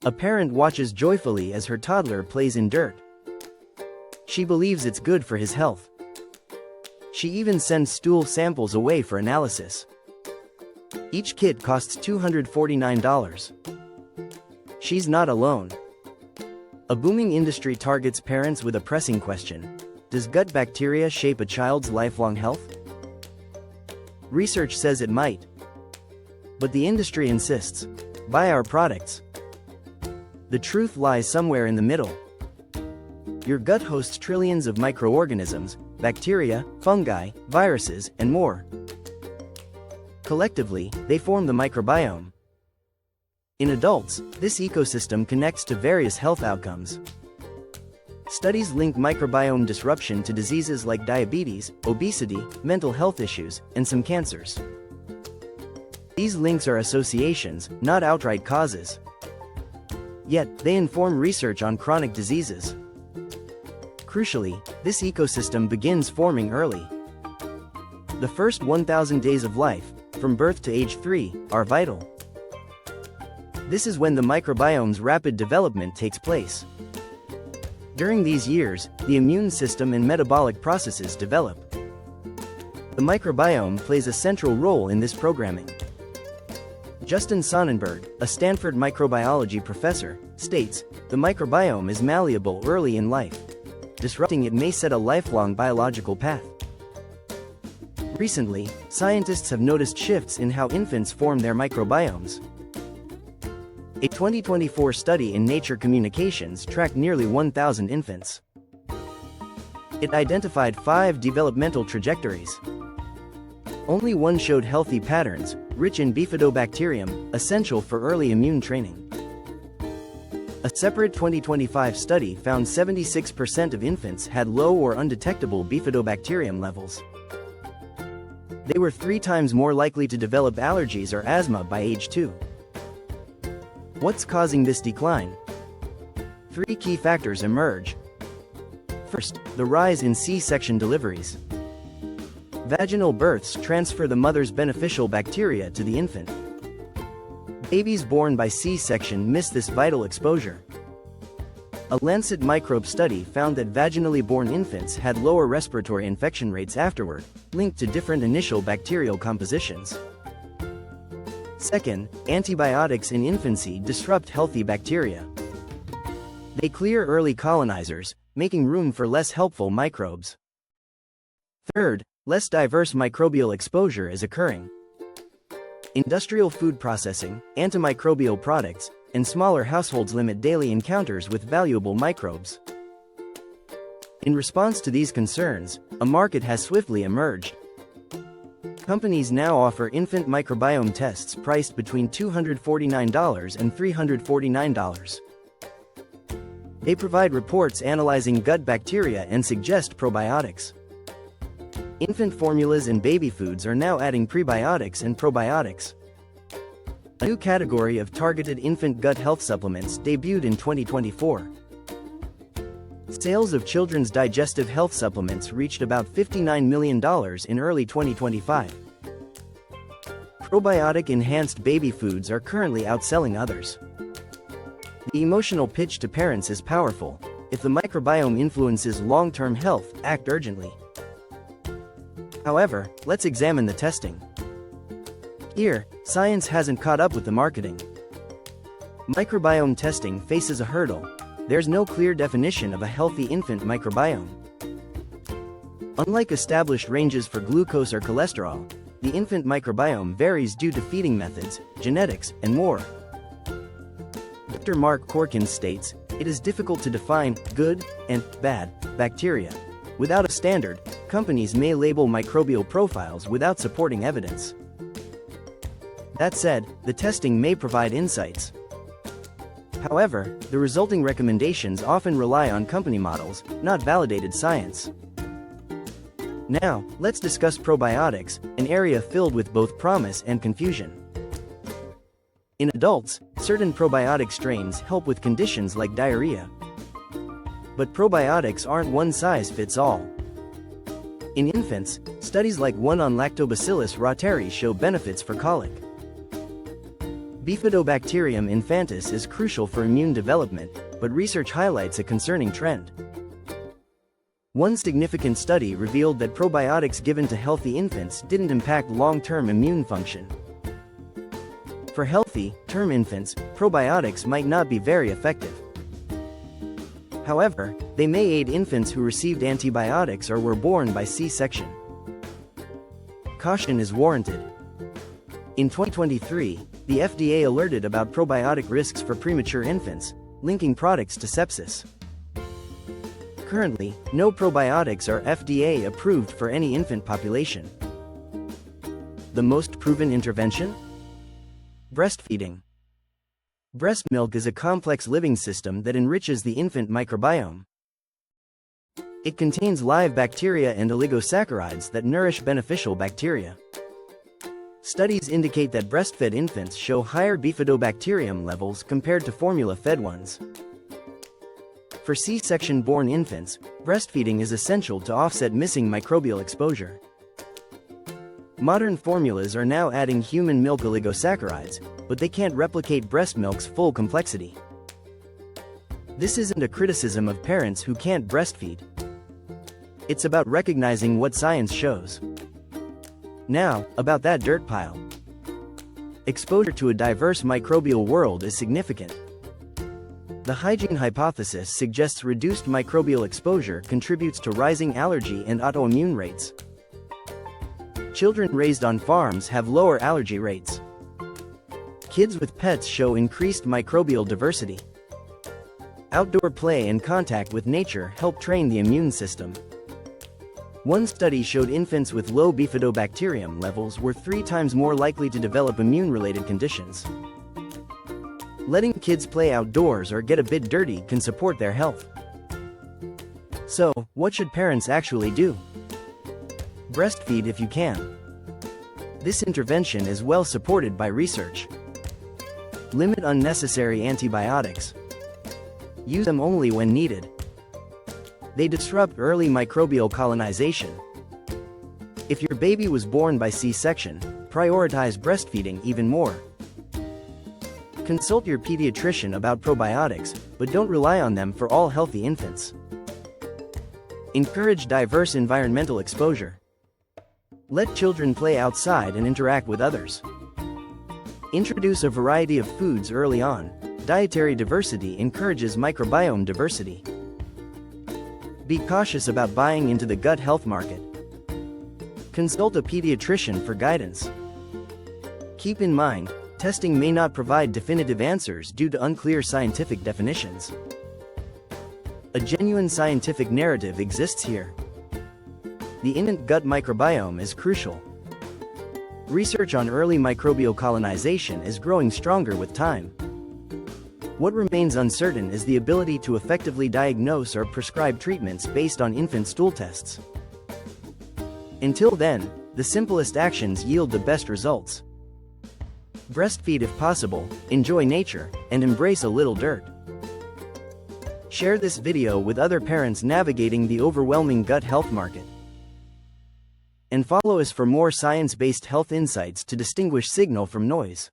A parent watches joyfully as her toddler plays in dirt. She believes it's good for his health. She even sends stool samples away for analysis. Each kit costs $249. She's not alone. A booming industry targets parents with a pressing question: does gut bacteria shape a child's lifelong health? Research says it might. But the industry insists: buy our products. The truth lies somewhere in the middle. Your gut hosts trillions of microorganisms, bacteria, fungi, viruses, and more. Collectively, they form the microbiome. In adults, this ecosystem connects to various health outcomes. Studies link microbiome disruption to diseases like diabetes, obesity, mental health issues, and some cancers. These links are associations, not outright causes. Yet, they inform research on chronic diseases. Crucially, this ecosystem begins forming early. The first 1,000 days of life, from birth to age 3, are vital. This is when the microbiome's rapid development takes place. During these years, the immune system and metabolic processes develop. The microbiome plays a central role in this programming. Justin Sonnenburg, a Stanford microbiology professor, states, "The microbiome is malleable early in life. Disrupting it may set a lifelong biological path." Recently, scientists have noticed shifts in how infants form their microbiomes. A 2024 study in Nature Communications tracked nearly 1,000 infants. It identified 5 developmental trajectories. Only one showed healthy patterns, rich in Bifidobacterium, essential for early immune training. A separate 2025 study found 76% of infants had low or undetectable Bifidobacterium levels. They were 3 times more likely to develop allergies or asthma by age 2. What's causing this decline? 3 key factors emerge. First, the rise in C-section deliveries. Vaginal births transfer the mother's beneficial bacteria to the infant. Babies born by C-section miss this vital exposure. A Lancet Microbe study found that vaginally born infants had lower respiratory infection rates afterward, linked to different initial bacterial compositions. Second, antibiotics in infancy disrupt healthy bacteria. They clear early colonizers, making room for less helpful microbes. Third, less diverse microbial exposure is occurring. Industrial food processing, antimicrobial products, and smaller households limit daily encounters with valuable microbes. In response to these concerns, a market has swiftly emerged. Companies now offer infant microbiome tests priced between $249 and $349. They provide reports analyzing gut bacteria and suggest probiotics. Infant formulas and baby foods are now adding prebiotics and probiotics. A new category of targeted infant gut health supplements debuted in 2024. Sales of children's digestive health supplements reached about $59 million in early 2025. Probiotic-enhanced baby foods are currently outselling others. The emotional pitch to parents is powerful. If the microbiome influences long-term health, act urgently. However, let's examine the testing. Here, science hasn't caught up with the marketing. Microbiome testing faces a hurdle. There's no clear definition of a healthy infant microbiome. Unlike established ranges for glucose or cholesterol, the infant microbiome varies due to feeding methods, genetics, and more. Dr. Mark Corkins states, "It is difficult to define good and bad bacteria. Without a standard, companies may label microbial profiles without supporting evidence." That said, the testing may provide insights. However, the resulting recommendations often rely on company models, not validated science. Now, let's discuss probiotics, an area filled with both promise and confusion. In adults, certain probiotic strains help with conditions like diarrhea. But probiotics aren't one size fits all. In infants, studies like one on Lactobacillus reuteri show benefits for colic. Bifidobacterium infantis is crucial for immune development, but research highlights a concerning trend. One significant study revealed that probiotics given to healthy infants didn't impact long-term immune function. For healthy-term infants, probiotics might not be very effective. However, they may aid infants who received antibiotics or were born by C-section. Caution is warranted. In 2023, the FDA alerted about probiotic risks for premature infants, linking products to sepsis. Currently, no probiotics are FDA approved for any infant population. The most proven intervention? Breastfeeding. Breast milk is a complex living system that enriches the infant microbiome. It contains live bacteria and oligosaccharides that nourish beneficial bacteria. Studies indicate that breastfed infants show higher Bifidobacterium levels compared to formula-fed ones. For C-section-born infants, breastfeeding is essential to offset missing microbial exposure. Modern formulas are now adding human milk oligosaccharides, but they can't replicate breast milk's full complexity. This isn't a criticism of parents who can't breastfeed. It's about recognizing what science shows. Now, about that dirt pile. Exposure to a diverse microbial world is significant. The hygiene hypothesis suggests reduced microbial exposure contributes to rising allergy and autoimmune rates. Children raised on farms have lower allergy rates. Kids with pets show increased microbial diversity. Outdoor play and contact with nature help train the immune system. One study showed infants with low Bifidobacterium levels were 3 times more likely to develop immune-related conditions. Letting kids play outdoors or get a bit dirty can support their health. So, what should parents actually do? Breastfeed if you can. This intervention is well supported by research. Limit unnecessary antibiotics. Use them only when needed. They disrupt early microbial colonization. If your baby was born by C-section, prioritize breastfeeding even more. Consult your pediatrician about probiotics, but don't rely on them for all healthy infants. Encourage diverse environmental exposure. Let children play outside and interact with others. Introduce a variety of foods early on. Dietary diversity encourages microbiome diversity. Be cautious about buying into the gut health market. Consult a pediatrician for guidance. Keep in mind, testing may not provide definitive answers due to unclear scientific definitions. A genuine scientific narrative exists here. The infant gut microbiome is crucial. Research on early microbial colonization is growing stronger with time. What remains uncertain is the ability to effectively diagnose or prescribe treatments based on infant stool tests. Until then, the simplest actions yield the best results. Breastfeed if possible, enjoy nature, and embrace a little dirt. Share this video with other parents navigating the overwhelming gut health market. And follow us for more science-based health insights to distinguish signal from noise.